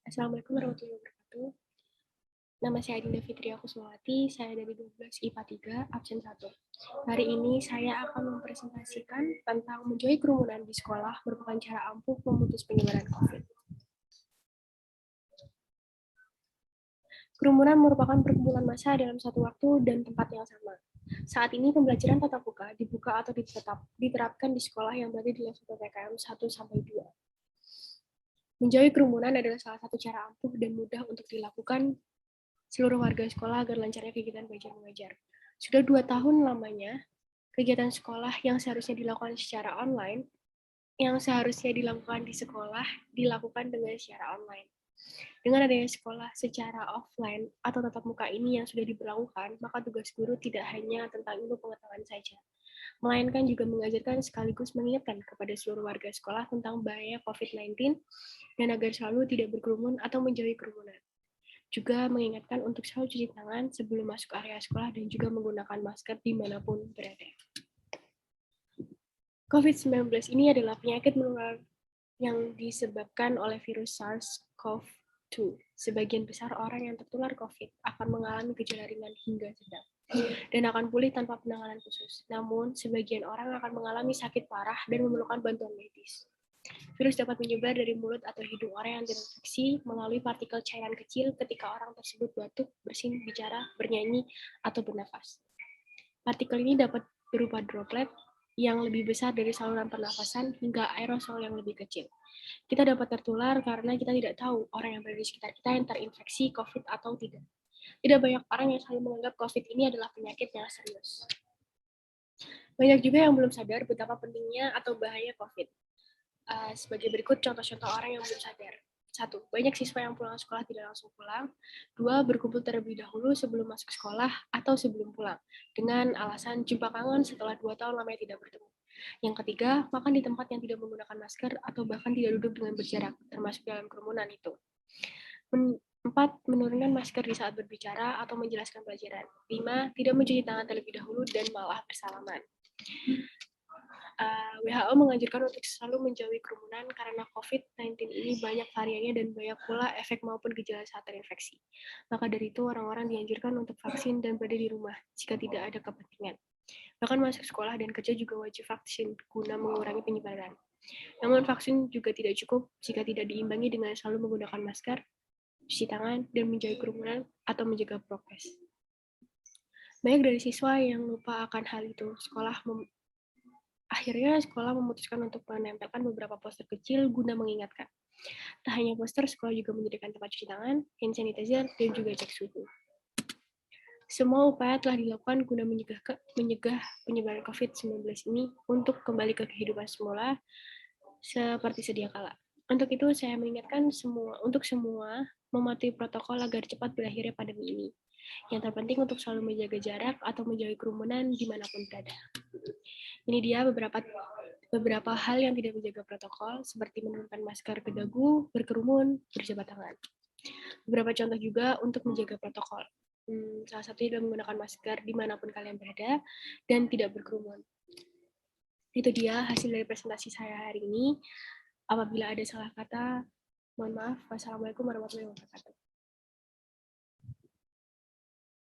Assalamualaikum warahmatullahi wabarakatuh. Nama saya Dinda Fitria Kusmawati, saya dari 12 IPA 3, absen 1. Hari ini saya akan mempresentasikan tentang menjauhi kerumunan di sekolah merupakan cara ampuh memutus penyebaran COVID. Kerumunan merupakan perkumpulan massa dalam satu waktu dan tempat yang sama. Saat ini pembelajaran tatap muka dibuka atau diterapkan di sekolah yang berada di level PPKM 1-2. Menjauhi kerumunan adalah salah satu cara ampuh dan mudah untuk dilakukan seluruh warga sekolah agar lancarnya kegiatan belajar mengajar. Sudah 2 tahun lamanya, kegiatan sekolah yang seharusnya dilakukan secara online, yang seharusnya dilakukan di sekolah, dilakukan dengan secara online. Dengan adanya sekolah secara offline atau tatap muka ini yang sudah diberlakukan, maka tugas guru tidak hanya tentang ilmu pengetahuan saja, melainkan juga mengajarkan sekaligus mengingatkan kepada seluruh warga sekolah tentang bahaya COVID-19 dan agar selalu tidak berkerumun atau menjauhi kerumunan. Juga mengingatkan untuk selalu cuci tangan sebelum masuk area sekolah dan juga menggunakan masker dimanapun berada. COVID-19 ini adalah penyakit menular yang disebabkan oleh virus SARS-CoV-2. Sebagian besar orang yang tertular COVID akan mengalami gejala ringan hingga sedang dan akan pulih tanpa penanganan khusus. Namun, sebagian orang akan mengalami sakit parah dan memerlukan bantuan medis. Virus dapat menyebar dari mulut atau hidung orang yang terinfeksi melalui partikel cairan kecil ketika orang tersebut batuk, bersin, bicara, bernyanyi, atau bernafas. Partikel ini dapat berupa droplet yang lebih besar dari saluran pernafasan hingga aerosol yang lebih kecil. Kita dapat tertular karena kita tidak tahu orang yang berada di sekitar kita yang terinfeksi COVID atau tidak. Tidak banyak orang yang selalu menganggap COVID ini adalah penyakit yang serius. Banyak juga yang belum sadar betapa pentingnya atau bahaya COVID. Sebagai berikut contoh-contoh orang yang belum sadar. 1. Banyak siswa yang pulang sekolah tidak langsung pulang. 2. Berkumpul terlebih dahulu sebelum masuk sekolah atau sebelum pulang, dengan alasan jumpa kangen setelah 2 tahun lamanya tidak bertemu. Yang ketiga, makan di tempat yang tidak menggunakan masker atau bahkan tidak duduk dengan berjarak, termasuk dalam kerumunan itu. 4. Menurunkan masker di saat berbicara atau menjelaskan pelajaran. 5. Tidak mencuci tangan terlebih dahulu dan malah bersalaman. WHO menganjurkan untuk selalu menjauhi kerumunan karena COVID-19 ini banyak variannya dan banyak pula efek maupun gejala saat terinfeksi. Maka dari itu, orang-orang dianjurkan untuk vaksin dan berada di rumah jika tidak ada kepentingan. Bahkan masuk sekolah dan kerja juga wajib vaksin guna mengurangi penyebaran. Namun vaksin juga tidak cukup jika tidak diimbangi dengan selalu menggunakan masker, cuci tangan, dan menjauhi kerumunan atau menjaga prokes. Banyak dari siswa yang lupa akan hal itu. Akhirnya sekolah memutuskan untuk menempelkan beberapa poster kecil guna mengingatkan. Tak hanya poster, sekolah juga menyediakan tempat cuci tangan, hand sanitizer, dan juga cek suhu. Semua upaya telah dilakukan guna menyegah penyebaran COVID-19 ini untuk kembali ke kehidupan semula seperti sedia kala. Untuk itu, saya mengingatkan untuk semua mematuhi protokol agar cepat berakhirnya pandemi ini. Yang terpenting untuk selalu menjaga jarak atau menjauhi kerumunan dimanapun berada. Ini dia beberapa hal yang tidak menjaga protokol, seperti menurunkan masker ke dagu, berkerumun, berjabat tangan. Beberapa contoh juga untuk menjaga protokol. Salah satunya adalah menggunakan masker dimanapun kalian berada dan tidak berkerumun. Itu dia hasil dari presentasi saya hari ini. Apabila ada salah kata, mohon maaf. Wassalamualaikum warahmatullahi wabarakatuh.